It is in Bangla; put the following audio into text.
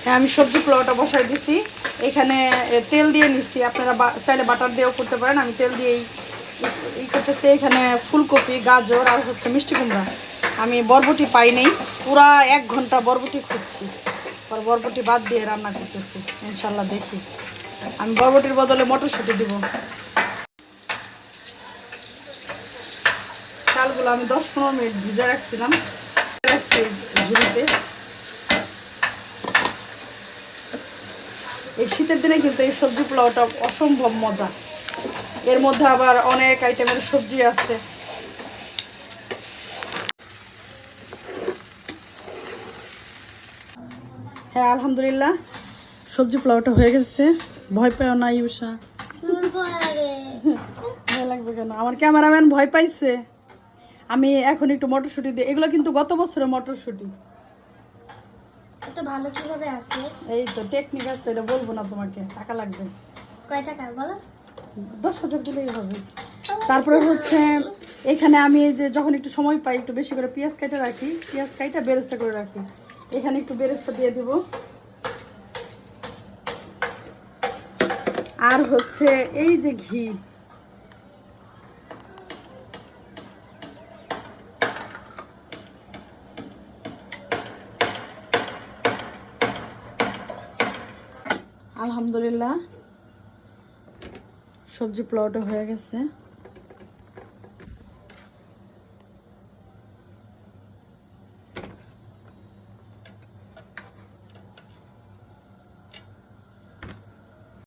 হ্যাঁ, আমি সবজি পোলাওটা বসাই দিছি। এখানে তেল দিয়ে নিচ্ছি, আপনারা চাইলে বাটার দিয়েও করতে পারেন। আমি তেল দিয়েই করতেছি। এখানে ফুলকপি, গাজর আর হচ্ছে মিষ্টি কুমড়া। আমি বরবটি পাই নেই, পুরা 1 ঘন্টা বরবটি খুঁজছি, পর বরবটি বাদ দিয়ে রান্না করতেছি। ইনশাল্লাহ দেখি, আমি বরবটির বদলে মটরশুঁটি দিব। চালগুলো আমি 10-15 মিনিট ভিজে রাখছিলাম, রাখছি ঝুড়িতে। এই শীতের দিনে কিন্তু এই সবজি পোলাওটা অসম্ভব মজা। এর মধ্যে আবার অনেক আইটেমের সবজি আছে। হ্যাঁ, আলহামদুলিল্লাহ সবজি পোলাওটা হয়ে গেছে। ভয় পেও না ইউসা। ভয় লাগবে কেন? আমার ক্যামেরাম্যান ভয় পাইছে। আমি এখন একটু মটরশুঁটি দিই। এগুলো কিন্তু গত বছরের মটরশুঁটি। এত ভালো কিভাবে আসে? এই তো টেকনিক আছে, এটা বলবো না তোমাকে, টাকা লাগবে। কয় টাকা বলো? 10,000 দিলেই হবে। তারপরে হচ্ছে এখানে আমি এই যে যখন একটু সময় পাই একটু বেশি করে পেঁয়াজ কেটে রাখি, পেঁয়াজ কাইটা বেরেস্তা করে রাখি। এখানে একটু বেরেস্তা দিয়ে দিব। আর হচ্ছে এই যে ঘি, আলহামদুলিল্লাহ সবজি পোলাওটা হয়ে গেছে।